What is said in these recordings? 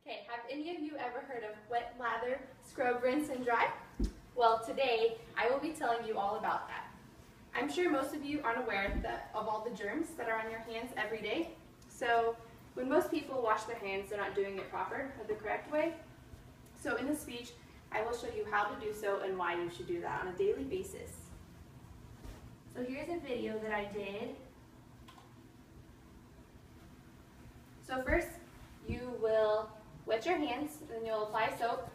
Okay, have any of you ever heard of wet, lather, scrub, rinse, and dry? Well, today I will be telling you all about that. I'm sure most of you aren't aware of all the germs that are on your hands every day. So when most people wash their hands, they're not doing it proper or the correct way. So in this speech, I will show you how to do so and why you should do that on a daily basis. So here's a video that I did. So first, you will wet your hands, then you'll apply soap.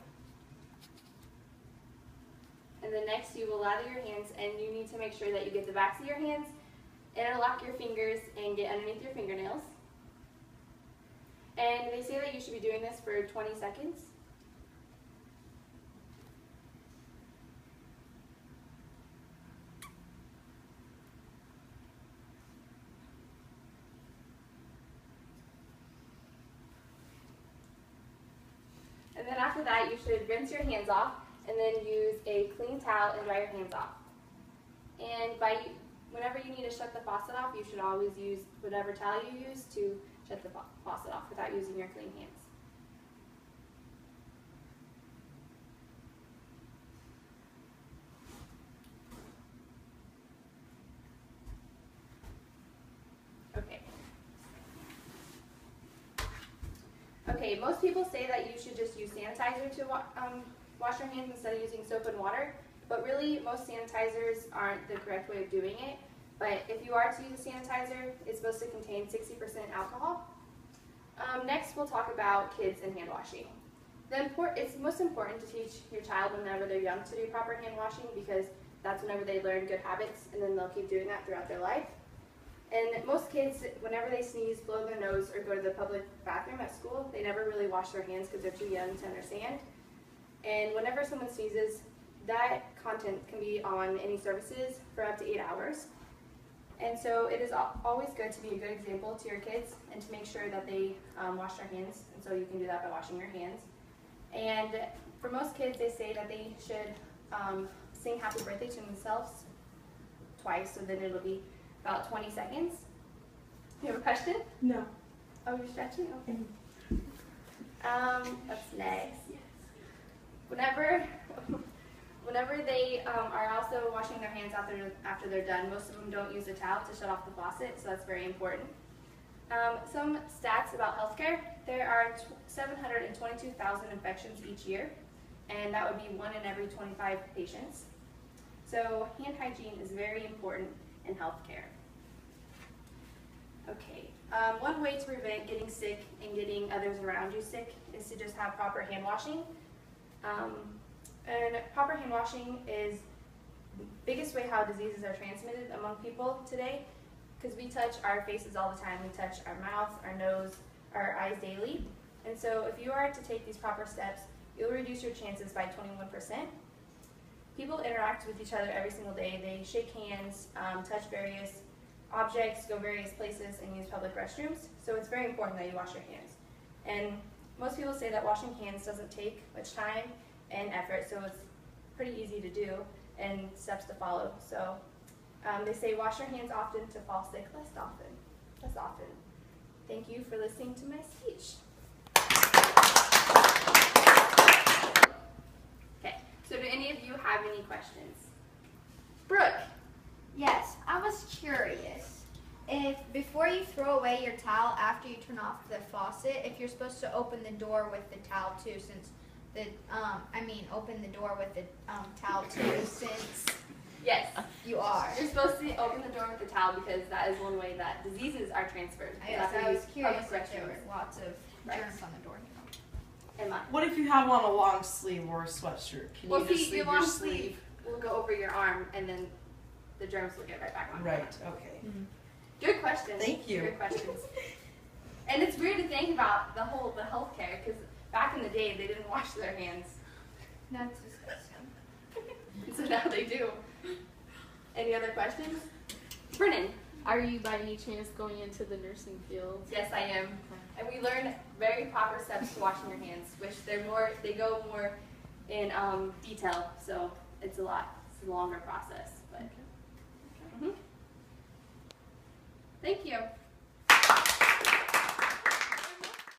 And then next you will lather your hands, and you need to make sure that you get the backs of your hands, interlock your fingers, and get underneath your fingernails. And they say that you should be doing this for 20 seconds. And then after that, you should rinse your hands off and then use a clean towel and dry your hands off. And whenever you need to shut the faucet off, you should always use whatever towel you use to shut the faucet off without using your clean hands. Okay, most people say that you should just use sanitizer to wash your hands instead of using soap and water, but really most sanitizers aren't the correct way of doing it. But if you are to use a sanitizer, it's supposed to contain 60% alcohol. Next, we'll talk about kids and hand washing. It's most important to teach your child whenever they're young to do proper hand washing, because that's whenever they learn good habits, and then they'll keep doing that throughout their life. And most kids, whenever they sneeze, blow their nose, or go to the public bathroom at school, they never really wash their hands because they're too young to understand. And whenever someone sneezes, that content can be on any surfaces for up to 8 hours. And so it is always good to be a good example to your kids and to make sure that they wash their hands. And so you can do that by washing your hands. And for most kids, they say that they should sing happy birthday to themselves twice, so then it'll be about 20 seconds. You have a question? No. Oh, you're stretching? Okay. What's next? Whenever they are also washing their hands after they're done, most of them don't use a towel to shut off the faucet, so that's very important. Some stats about healthcare: there are 722,000 infections each year, and that would be 1 in every 25 patients. So hand hygiene is very important in healthcare. Okay, one way to prevent getting sick and getting others around you sick is to just have proper hand washing. And proper hand washing is the biggest way how diseases are transmitted among people today, because we touch our faces all the time. We touch our mouth, our nose, our eyes daily. And so if you are to take these proper steps, you'll reduce your chances by 21%. People interact with each other every single day. They shake hands, touch various objects, go various places, and use public restrooms. So it's very important that you wash your hands. And most people say that washing hands doesn't take much time and effort, so it's pretty easy to do and steps to follow. So they say wash your hands often to fall sick less often. Thank you for listening to my speech. Okay, so do any of you have any questions? Brooke. Yes, I was curious if before you throw away your towel after you turn off the faucet, if you're supposed to open the door with the towel too, since open the door with the towel too, since Yes, you are. You're supposed to open the door with the towel because that is one way that diseases are transferred. I was curious if there were lots of germs on the door. What if you have on a long sleeve or a sweatshirt? Can you just leave your your long sleeve? will go over your arm, and then the germs will get right back on. Right, okay. Mm-hmm. Good question. Thank you. Good questions. And it's weird to think about the healthcare, because back in the day they didn't wash their hands. That's disgusting. So now they do. Any other questions? Brennan. Are you by any chance going into the nursing field? Yes, I am. And we learn very proper steps to washing your hands, which they go more in detail, so it's a longer process. But. Okay. Thank you.